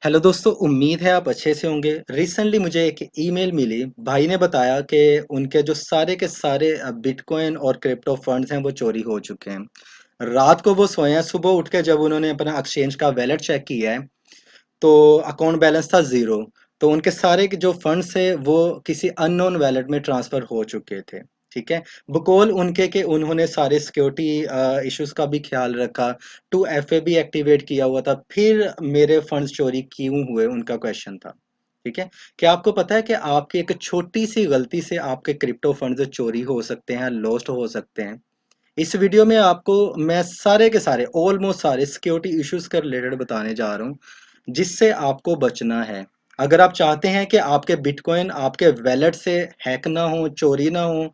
Hello दोस्तों, उम्मीद है आप अच्छे से होंगे। रिसेंटली मुझे एक ईमेल मिली। भाई ने बताया कि उनके जो सारे के सारे बिटकॉइन और क्रिप्टो फंड्स हैं वो चोरी हो चुके हैं। रात को वो सोए हैं, सुबह उठ के जब उन्होंने अपना एक्सचेंज का वैलेट चेक किया है तो अकाउंट बैलेंस था ज़ीरो। तो उनके सारे के जो फंड्स थे वो किसी अननोन वैलेट में ट्रांसफ़र हो चुके थे। ठीक है? बकौल उनके कि उन्होंने सारे सिक्योरिटी इश्यूज़ का भी ख़्याल रखा, 2FA भी एक्टिवेट किया हुआ था, फिर मेरे फंड्स चोरी क्यों हुए? उनका क्वेश्चन था। ठीक है? क्या आपको पता है कि आपकी एक छोटी-सी गलती से आपके क्रिप्टो फंड्स चोरी हो सकते हैं, लॉस्ट हो सकते हैं? इस वीडियो में आपको मैं सारे के सारे ऑलमोस्ट सारे सिक्योरिटी इश्यूज के रिलेटेड बताने जा रहा हूँ जिससे आपको बचना है। अगर आप चाहते हैं कि आपके बिटकॉइन आपके वैलेट से हैक ना हो, चोरी ना हो,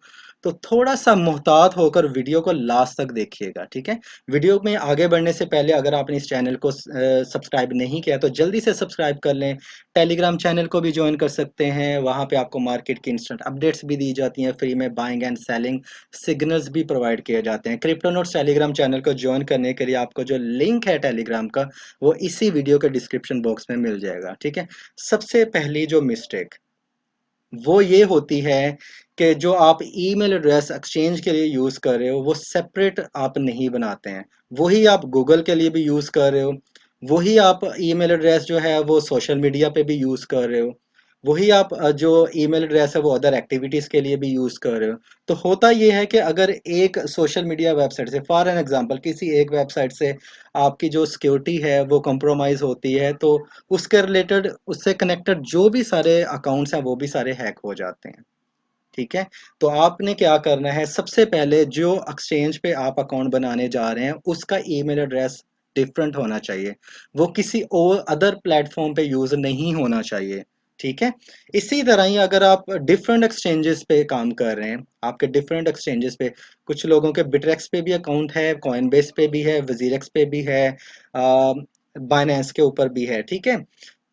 तो थोड़ा सा मुहतात होकर वीडियो को लास्ट तक देखिएगा। ठीक है? वीडियो में आगे बढ़ने से पहले अगर आपने इस चैनल को सब्सक्राइब नहीं किया तो जल्दी से सब्सक्राइब कर लें। टेलीग्राम चैनल को भी ज्वाइन कर सकते हैं, वहाँ पे आपको मार्केट की इंस्टेंट अपडेट्स भी दी जाती हैं, फ्री में बाइंग एंड सेलिंग सिग्नल्स भी प्रोवाइड किए जाते हैं। क्रिप्टो नोट्स टेलीग्राम चैनल को ज्वाइन करने के लिए आपको जो लिंक है टेलीग्राम का वो इसी वीडियो के डिस्क्रिप्शन बॉक्स में मिल जाएगा। ठीक है? सबसे पहली जो मिस्टेक वो ये होती है कि जो आप ईमेल एड्रेस एक्सचेंज के लिए यूज़ कर रहे हो वो सेपरेट आप नहीं बनाते हैं। वही आप गूगल के लिए भी यूज़ कर रहे हो, वही आप ईमेल एड्रेस जो है वो सोशल मीडिया पे भी यूज़ कर रहे हो, वही आप जो ईमेल एड्रेस है वो अदर एक्टिविटीज़ के लिए भी यूज़ कर रहे हो। तो होता ये है कि अगर एक सोशल मीडिया वेबसाइट से फॉर एन एग्ज़ाम्पल किसी एक वेबसाइट से आपकी जो सिक्योरिटी है वो कंप्रोमाइज़ होती है तो उसके रिलेटेड उससे कनेक्टेड जो भी सारे अकाउंट्स हैं वो भी सारे हैक हो जाते हैं। ठीक है? तो आपने क्या करना है, सबसे पहले जो एक्सचेंज पे आप अकाउंट बनाने जा रहे हैं उसका ईमेल एड्रेस डिफरेंट होना चाहिए। वो किसी और अदर प्लेटफॉर्म पे यूज़ नहीं होना चाहिए। ठीक है? इसी तरह ही अगर आप डिफरेंट एक्सचेंजेस पे काम कर रहे हैं, आपके डिफरेंट एक्सचेंजेस पे कुछ लोगों के बिटरेक्स पे भी अकाउंट है, कॉइनबेस पे भी है, वजीरेक्स पे भी है, बाइनेंस के ऊपर भी है। ठीक है?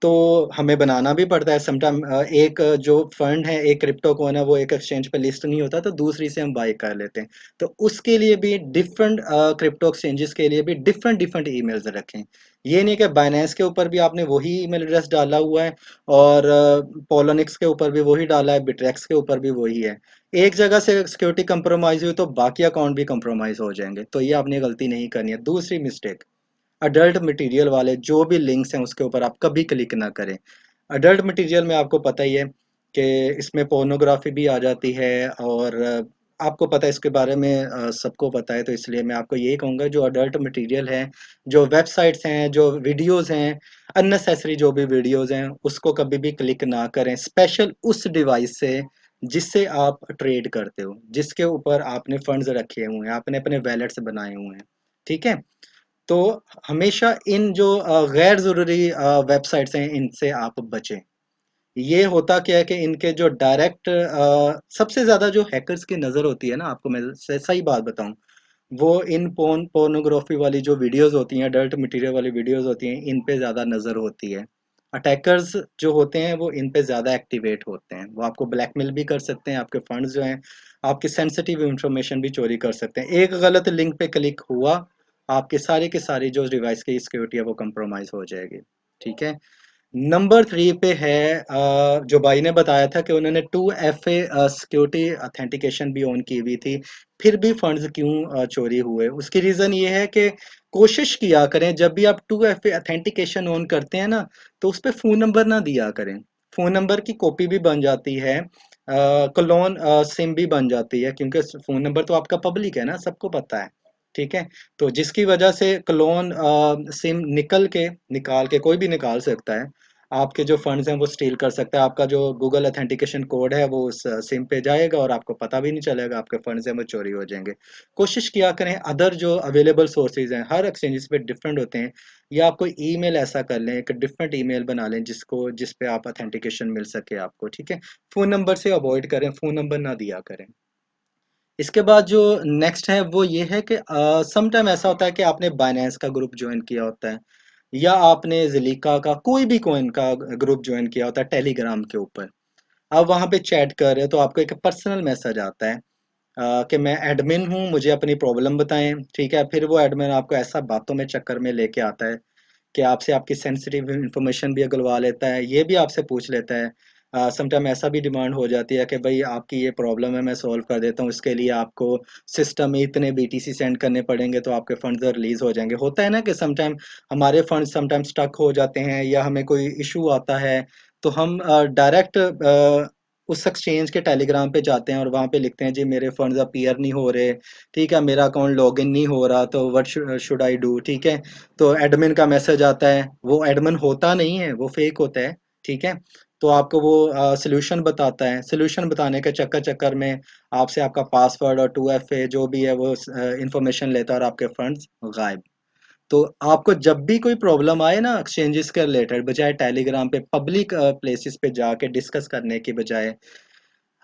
तो हमें बनाना भी पड़ता है समटाइम। एक जो फंड है, एक क्रिप्टो कॉइन है, वो एक एक्सचेंज पे लिस्ट नहीं होता तो दूसरी से हम बाय कर लेते हैं। तो उसके लिए भी डिफरेंट क्रिप्टो एक्सचेंजेस के लिए भी डिफरेंट डिफरेंट ईमेल्स रखें। ये नहीं कि बाइनेंस के ऊपर भी आपने वही ईमेल एड्रेस डाला हुआ है और पोलोनिक्स के ऊपर भी वही डाला है, बिटरेक्स के ऊपर भी वही है। एक जगह से सिक्योरिटी कंप्रोमाइज हुई तो बाकी अकाउंट भी कंप्रोमाइज हो जाएंगे, तो ये आपने गलती नहीं करनी है। दूसरी मिस्टेक, अडल्ट मटेरियल वाले जो भी लिंक्स हैं उसके ऊपर आप कभी क्लिक ना करें। अडल्ट मटेरियल में आपको पता ही है कि इसमें पोर्नोग्राफी भी आ जाती है और आपको पता है इसके बारे में, सबको पता है, तो इसलिए मैं आपको यही कहूँगा जो अडल्ट मटेरियल है, जो वेबसाइट्स हैं, जो वीडियोज़ हैं, अननेसेसरी जो भी वीडियोज़ हैं उसको कभी भी क्लिक ना करें, स्पेशल उस डिवाइस से जिससे आप ट्रेड करते हो, जिसके ऊपर आपने फंड्स रखे हुए हैं, आपने अपने वैलेट्स बनाए हुए हैं। ठीक है? तो हमेशा इन जो गैर ज़रूरी वेबसाइट्स हैं इनसे आप बचें। ये होता क्या है कि इनके जो डायरेक्ट सबसे ज़्यादा जो हैकर्स की नज़र होती है ना, आपको मैं सही बात बताऊँ, वो इन पोर्नोग्राफी वाली जो वीडियोस होती हैं, अडल्ट मटेरियल वाली वीडियोस होती हैं, इन पे ज़्यादा नज़र होती है। अटैकर्स जो होते हैं वो इन पे ज़्यादा एक्टिवेट होते हैं, वो आपको ब्लैकमेल भी कर सकते हैं, आपके फंड्स जो हैं, आपकी सेंसिटिव इंफॉर्मेशन भी चोरी कर सकते हैं। एक गलत लिंक पे क्लिक हुआ, आपके सारे के सारी जो डिवाइस की सिक्योरिटी है वो कंप्रोमाइज़ हो जाएगी। ठीक है? नंबर 3 पे है, जो भाई ने बताया था कि उन्होंने 2FA सिक्योरिटी ऑथेंटिकेशन भी ऑन की हुई थी, फिर भी फंड्स क्यों चोरी हुए? उसकी रीज़न ये है कि कोशिश किया करें जब भी आप 2FA ऑथेंटिकेशन ऑन करते हैं ना, तो उस पे फ़ोन नंबर ना दिया करें। फ़ोन नंबर की कॉपी भी बन जाती है, क्लोन सिम भी बन जाती है, क्योंकि फ़ोन नंबर तो आपका पब्लिक है ना, सबको पता है। ठीक है? तो जिसकी वजह से क्लोन सिम निकाल के कोई भी निकाल सकता है। आपके जो फंड्स हैं वो स्टील कर सकता है। आपका जो गूगल ऑथेंटिकेशन कोड है वो उस सिम पे जाएगा और आपको पता भी नहीं चलेगा, आपके फंड्स हैं वो चोरी हो जाएँगे। कोशिश किया करें अदर जो अवेलेबल सोर्सेज़ हैं, हर एक्सचेंजेस पे डिफरेंट होते हैं, या आप कोई ईमेल ऐसा कर लें, एक डिफरेंट ईमेल बना लें जिस पे आप ऑथेंटिकेशन मिल सके आपको। ठीक है? फ़ोन नंबर से अवॉइड करें, फ़ोन नंबर ना दिया करें। इसके बाद जो नेक्स्ट है वो ये है कि सम टाइम ऐसा होता है कि आपने बाइनेंस का ग्रुप ज्वाइन किया होता है, या आपने ज़लीका का कोई भी कॉइन का ग्रुप ज्वाइन किया होता है टेलीग्राम के ऊपर। आप वहाँ पे चैट कर रहे हो तो आपको एक पर्सनल मैसेज आता है कि मैं एडमिन हूँ, मुझे अपनी प्रॉब्लम बताएं। ठीक है? फिर वो एडमिन आपको ऐसा बातों में चक्कर में लेके आता है कि आपसे आपकी सेंसिटिव इन्फॉर्मेशन भी अगलवा लेता है, ये भी आपसे पूछ लेता है। समटाइम ऐसा भी डिमांड हो जाती है कि भाई आपकी ये प्रॉब्लम है, मैं सॉल्व कर देता हूँ, इसके लिए आपको सिस्टम में इतने बीटीसी सेंड करने पड़ेंगे तो आपके फंड्स रिलीज हो जाएंगे। होता है ना कि समटाइम हमारे फंड समटाइम स्टक हो जाते हैं या हमें कोई इशू आता है, तो हम डायरेक्ट उस एक्सचेंज के टेलीग्राम पे जाते हैं और वहाँ पे लिखते हैं जी मेरे फंड्स अपीयर नहीं हो रहे, ठीक है, मेरा अकाउंट लॉगिन नहीं हो रहा, तो व्हाट शुड आई डू, ठीक है। तो एडमिन का मैसेज आता है, वो एडमिन होता नहीं है, वो फेक होता है, ठीक है। तो आपको वो सोल्यूशन बताता है, सोल्यूशन बताने के चक्कर चक्कर में आपसे आपका पासवर्ड और 2FA जो भी है वो इंफॉर्मेशन लेता है और आपके फंड्स गायब। तो आपको जब भी कोई प्रॉब्लम आए ना एक्सचेंजेस के रिलेटेड, बजाय टेलीग्राम पे पब्लिक प्लेसेस पे जाके डिस्कस करने की बजाय,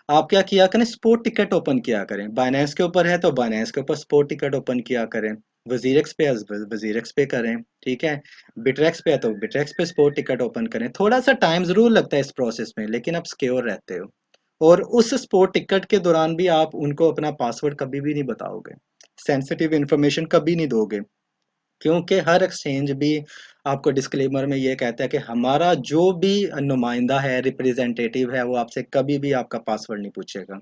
आप क्या किया करें, स्पॉट टिकट ओपन किया करें। बाइनेंस के ऊपर है तो बाइनेंस के ऊपर स्पॉट टिकट ओपन किया करें। वजीरेक्स पे है वजीरेक्स पे करें, ठीक है। बिटरेक्स पे है तो बिटरेक्स पे स्पॉट टिकट ओपन करें। थोड़ा सा टाइम जरूर लगता है इस प्रोसेस में, लेकिन आप सिक्योर रहते हो। और उस स्पॉट टिकट के दौरान भी आप उनको अपना पासवर्ड कभी भी नहीं बताओगे, सेंसिटिव इंफॉर्मेशन कभी नहीं दोगे, क्योंकि हर एक्सचेंज भी आपको डिस्क्लेमर में ये कहता है कि हमारा जो भी नुमाइंदा है, रिप्रेजेंटेटिव है, वो आपसे कभी भी आपका पासवर्ड नहीं पूछेगा,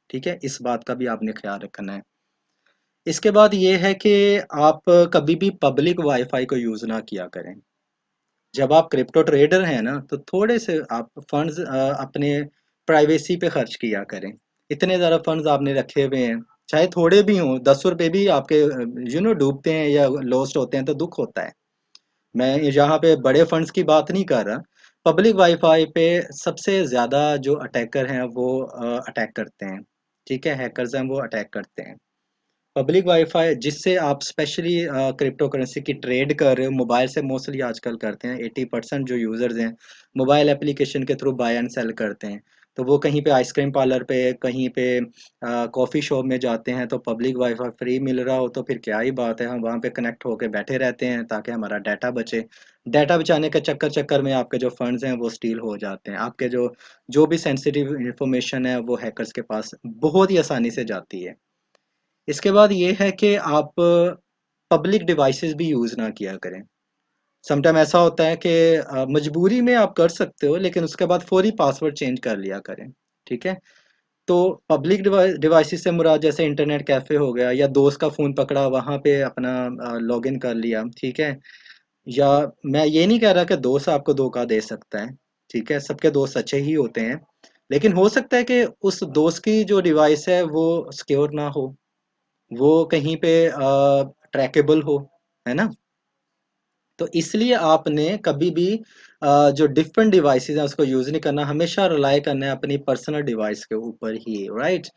ठीक है। इस बात का भी आपने ख्याल रखना है। इसके बाद ये है कि आप कभी भी पब्लिक वाईफाई को यूज़ ना किया करें। जब आप क्रिप्टो ट्रेडर हैं ना, तो थोड़े से आप फंड्स अपने प्राइवेसी पे खर्च किया करें। इतने ज़्यादा फंड्स आपने रखे हुए हैं, चाहे थोड़े भी हों, 10 रुपए भी आपके डूबते हैं या लॉस्ट होते हैं तो दुख होता है। मैं यहाँ पे बड़े फंड्स की बात नहीं कर रहा। पब्लिक वाईफाई पे सबसे ज़्यादा जो अटैकर हैं वो अटैक करते हैं, ठीक है, हैकर्स हैं वो अटैक करते हैं। पब्लिक वाईफाई जिससे आप स्पेशली क्रिप्टो करेंसी की ट्रेड कर रहे हो, मोबाइल से मोस्टली आजकल करते हैं। 80% जो यूज़र्स हैं मोबाइल एप्लीकेशन के थ्रू बाय एंड सेल करते हैं। तो वो कहीं पे आइसक्रीम पार्लर पे, कहीं पे कॉफ़ी शॉप में जाते हैं, तो पब्लिक वाईफाई फ्री मिल रहा हो तो फिर क्या ही बात है, हम वहाँ पे कनेक्ट होके बैठे रहते हैं ताकि हमारा डाटा बचे। डाटा बचाने के चक्कर चक्कर में आपके जो फंड्स हैं वो स्टील हो जाते हैं, आपके जो जो भी सेंसिटिव इंफॉर्मेशन है वो हैकर्स के पास बहुत ही आसानी से जाती है। इसके बाद ये है कि आप पब्लिक डिवाइसेस भी यूज़ ना किया करें। समटाइम ऐसा होता है कि मजबूरी में आप कर सकते हो, लेकिन उसके बाद फौरी पासवर्ड चेंज कर लिया करें, ठीक है। तो पब्लिक डिवाइसेस से मुराद जैसे इंटरनेट कैफ़े हो गया, या दोस्त का फ़ोन पकड़ा वहाँ पे अपना लॉगिन कर लिया, ठीक है। या मैं ये नहीं कह रहा कि दोस्त आपको धोखा दे सकता है, ठीक है, सबके दोस्त अच्छे ही होते हैं, लेकिन हो सकता है कि उस दोस्त की जो डिवाइस है वो सिक्योर ना हो, वो कहीं पे ट्रैकेबल हो, है ना? तो इसलिए आपने कभी भी जो डिफरेंट डिवाइसेज़ हैं उसको यूज़ नहीं करना, हमेशा रिलाय करना है अपनी पर्सनल डिवाइस के ऊपर ही, राइट?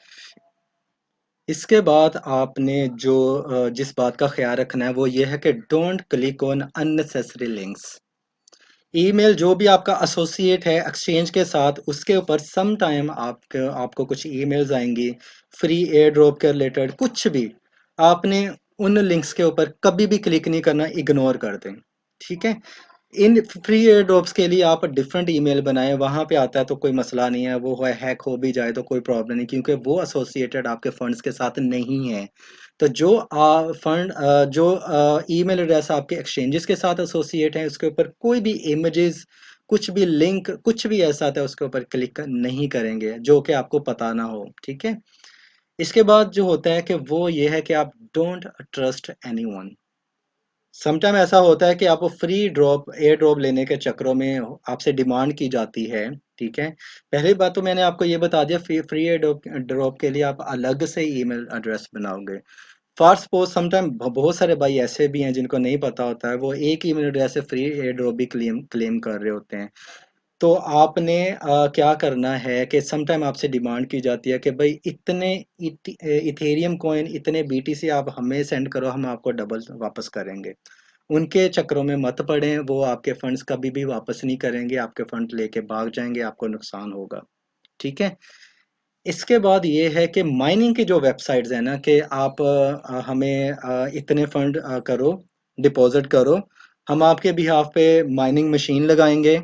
इसके बाद आपने जो जिस बात का ख़्याल रखना है वो ये है कि don't click on unnecessary links. Email जो भी आपका एसोसिएट है एक्सचेंज के साथ, उसके ऊपर सम टाइम आपको आपको कुछ ईमेल्स आएंगी फ्री एयर ड्रॉप के रिलेटेड, कुछ भी आपने उन लिंक्स के ऊपर कभी भी क्लिक नहीं करना, इग्नोर कर दें, ठीक है। इन फ्री एयर ड्रॉप्स के लिए आप डिफरेंट ईमेल बनाएं, वहाँ पे आता है तो कोई मसला नहीं है, वो हैक हो भी जाए तो कोई प्रॉब्लम नहीं, क्योंकि वो एसोसिएटेड आपके फंड्स के साथ नहीं है। तो जो फंड जो ईमेल एड्रेस आपके एक्सचेंजेस के साथ एसोसिएट है, उसके ऊपर कोई भी इमेजेस, कुछ भी लिंक, कुछ भी ऐसा आता है उसके ऊपर क्लिक नहीं करेंगे जो कि आपको पता ना हो, ठीक है। इसके बाद जो होता है कि वो ये है कि आप डोंट ट्रस्ट एनीवन। समटाइम ऐसा होता है कि आपको फ्री ड्रॉप एयर ड्रॉप लेने के चक्करों में आपसे डिमांड की जाती है, ठीक है। पहली बात तो मैंने आपको ये बता दिया, free free air drop drop के लिए आप अलग से ईमेल एड्रेस बनाओगे। फॉर सपोज समटाइम बहुत सारे भाई ऐसे भी हैं जिनको नहीं पता होता है, वो एक ईमेल एड्रेस से फ्री एयर ड्रॉप भी क्लेम क्लेम कर रहे होते हैं। तो आपने क्या करना है कि समटाइम आपसे डिमांड की जाती है कि भाई इतने इथेरियम कॉइन, इतने बीटीसी आप हमें सेंड करो, हम आपको डबल वापस करेंगे। उनके चक्करों में मत पड़ें, वो आपके फंड्स कभी भी वापस नहीं करेंगे, आपके फंड लेके भाग जाएंगे, आपको नुकसान होगा, ठीक है। इसके बाद ये है कि माइनिंग की जो वेबसाइट्स हैं ना, कि आप हमें इतने फंड करो, डिपॉजिट करो, हम आपके बिहाफ पे माइनिंग मशीन लगाएंगे,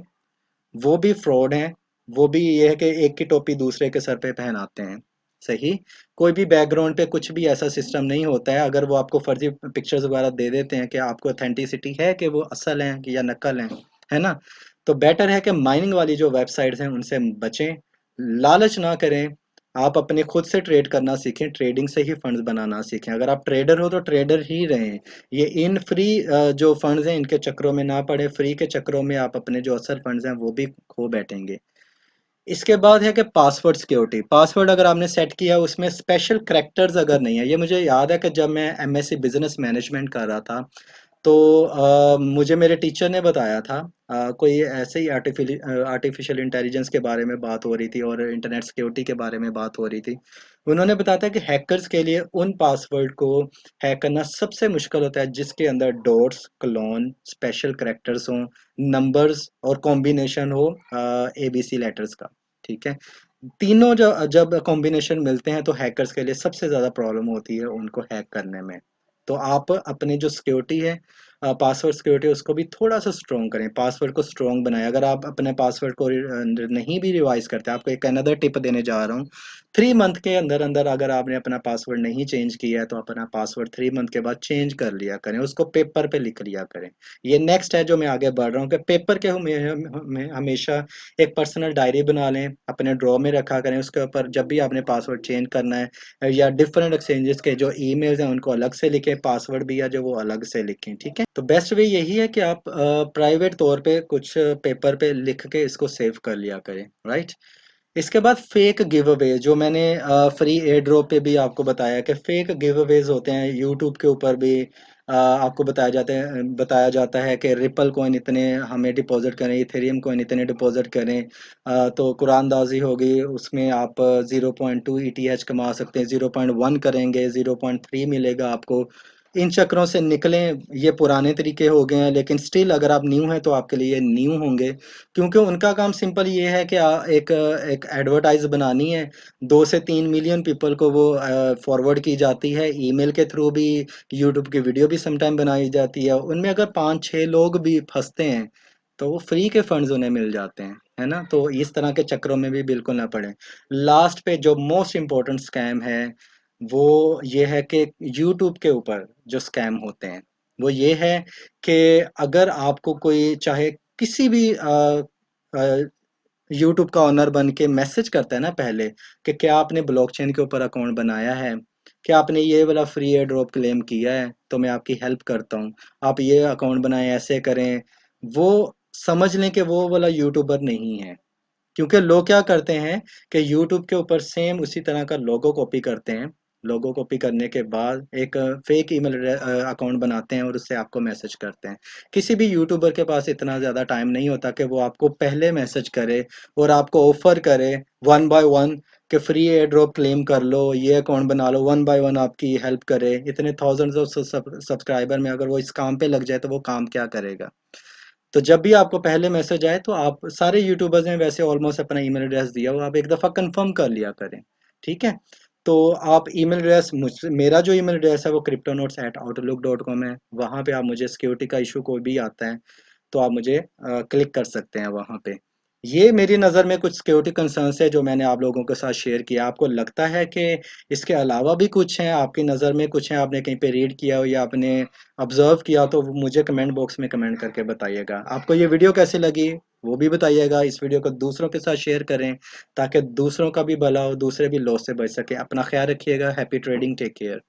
वो भी फ्रॉड हैं। वो भी ये है कि एक की टोपी दूसरे के सर पे पहनाते हैं। सही। कोई भी बैकग्राउंड पे कुछ भी ऐसा सिस्टम नहीं होता है, अगर वो आपको फर्जी पिक्चर्स वगैरह दे देते हैं कि आपको ऑथेंटिसिटी है कि वो असल हैं कि या नकल हैं, है ना? तो बेटर है कि माइनिंग वाली जो वेबसाइट्स हैं उनसे बचें, लालच ना करें। आप अपने खुद से ट्रेड करना सीखें, ट्रेडिंग से ही फंड्स बनाना सीखें। अगर आप ट्रेडर हो तो ट्रेडर ही रहें। ये इन फ्री जो फंड्स हैं इनके चक्करों में ना पड़े, फ्री के चक्करों में आप अपने जो असल फंड्स हैं वो भी खो बैठेंगे। इसके बाद है कि पासवर्ड सिक्योरिटी। पासवर्ड अगर आपने सेट किया उसमें स्पेशल करैक्टर्स अगर नहीं है, ये मुझे याद है कि जब मैं एमएससी बिजनेस मैनेजमेंट कर रहा था तो मुझे मेरे टीचर ने बताया था, कोई ऐसे ही आर्टिफिशियल इंटेलिजेंस के बारे में बात हो रही थी और इंटरनेट सिक्योरिटी के बारे में बात हो रही थी। उन्होंने बताया था कि हैकर्स के लिए उन पासवर्ड को हैक करना सबसे मुश्किल होता है जिसके अंदर डॉट्स, क्लोन, स्पेशल करैक्टर्स हों, नंबर्स और कॉम्बिनेशन हो एबीसी लेटर्स का। ठीक है, तीनों जब जब कॉम्बिनेशन मिलते हैं तो हैकर्स के लिए सबसे ज़्यादा प्रॉब्लम होती है उनको हैक करने में। तो आप अपने जो सिक्योरिटी है, पासवर्ड सिक्योरिटी, उसको भी थोड़ा सा स्ट्रॉन्ग करें, पासवर्ड को स्ट्रॉन्ग बनाएं। अगर आप अपने पासवर्ड को नहीं भी रिवाइज करते, आपको एक अनदर टिप देने जा रहा हूँ। 3 मंथ के अंदर अंदर अगर आपने अपना पासवर्ड नहीं चेंज किया है तो अपना पासवर्ड 3 मंथ के बाद चेंज कर लिया करें, उसको पेपर पे लिख लिया करें। ये नेक्स्ट है जो मैं आगे बढ़ रहा हूँ कि पेपर के हमेशा एक पर्सनल डायरी बना लें, अपने ड्रॉ में रखा करें। उसके ऊपर जब भी आपने पासवर्ड चेंज करना है या डिफरेंट एक्सचेंजेस के जो ईमेल्स हैं उनको अलग से लिखें, पासवर्ड भी है जो वो अलग से लिखें। ठीक है, तो बेस्ट वे यही है कि आप प्राइवेट तौर पे कुछ पेपर पे लिख के इसको सेव कर लिया करें, राइट? इसके बाद फेक गिव अवे, जो मैंने फ्री एयर ड्रॉप पे भी आपको बताया कि फेक गिव अवेज होते हैं यूट्यूब के ऊपर भी। आपको बताया जाता है कि रिपल कॉइन इतने हमें डिपॉजिट करें, इथेरियम कॉइन इतने डिपॉजिट करें। तो कुरानदाजी होगी, उसमें आप 0.2 ईटीएच कमा सकते हैं, 0.1 करेंगे 0.3 मिलेगा आपको। इन चक्करों से निकलें, ये पुराने तरीके हो गए हैं, लेकिन स्टिल अगर आप न्यू हैं तो आपके लिए ये न्यू होंगे। क्योंकि उनका काम सिंपल ये है कि एक एक एडवर्टाइज बनानी है, 2 से 3 मिलियन पीपल को वो फॉरवर्ड की जाती है, ईमेल के थ्रू भी, यूट्यूब की वीडियो भी समटाइम बनाई जाती है। उनमें अगर 5-6 लोग भी फंसते हैं तो वो फ्री के फंड्स उन्हें मिल जाते हैं, है ना? तो इस तरह के चक्करों में भी बिल्कुल ना पड़े। लास्ट पे जो मोस्ट इम्पोर्टेंट स्कैम है वो ये है कि यूट्यूब के ऊपर जो स्कैम होते हैं वो ये है कि अगर आपको कोई चाहे किसी भी यूट्यूब का ओनर बन के मैसेज करता है ना पहले कि क्या आपने ब्लॉकचेन के ऊपर अकाउंट बनाया है, क्या आपने ये वाला फ्री एयर ड्रॉप क्लेम किया है, तो मैं आपकी हेल्प करता हूँ, आप ये अकाउंट बनाएं, ऐसे करें। वो समझ लें कि वो वाला यूट्यूबर नहीं है। क्योंकि लोग क्या करते हैं कि यूट्यूब के ऊपर सेम उसी तरह का लोगो कॉपी करते हैं। लोगो कॉपी करने के बाद एक फेक ईमेल अकाउंट बनाते हैं और उससे आपको मैसेज करते हैं। किसी भी यूट्यूबर के पास इतना ज़्यादा टाइम नहीं होता कि वो आपको पहले मैसेज करे और आपको ऑफर करे वन बाय वन कि फ्री एयर ड्रॉप क्लेम कर लो, ये अकाउंट बना लो, वन बाय वन आपकी हेल्प करे। इतने थाउजेंड्स ऑफ सब्सक्राइबर में अगर वो इस काम पे लग जाए तो वो काम क्या करेगा? तो जब भी आपको पहले मैसेज आए तो आप, सारे यूट्यूबर्स ने वैसे ऑलमोस्ट अपना ईमेल एड्रेस दिया हुआ, आप एक दफ़ा कंफर्म कर लिया करें। ठीक है, तो आप ईमेल एड्रेस, मुझसे, मेरा जो ईमेल एड्रेस है वो cryptonauts@outlook.com है। वहाँ पे आप मुझे सिक्योरिटी का इशू कोई भी आता है तो आप मुझे क्लिक कर सकते हैं वहाँ पे। ये मेरी नज़र में कुछ सिक्योरिटी कंसर्न्स है जो मैंने आप लोगों के साथ शेयर किया। आपको लगता है कि इसके अलावा भी कुछ हैं, आपकी नज़र में कुछ हैं, आपने कहीं पे रीड किया हो या आपने ऑब्जर्व किया हो, तो वो मुझे कमेंट बॉक्स में कमेंट करके बताइएगा। आपको ये वीडियो कैसी लगी वो भी बताइएगा। इस वीडियो को दूसरों के साथ शेयर करें ताकि दूसरों का भी भला हो, दूसरे भी लॉस से बच सके। अपना ख्याल रखिएगा। Happy trading, take care.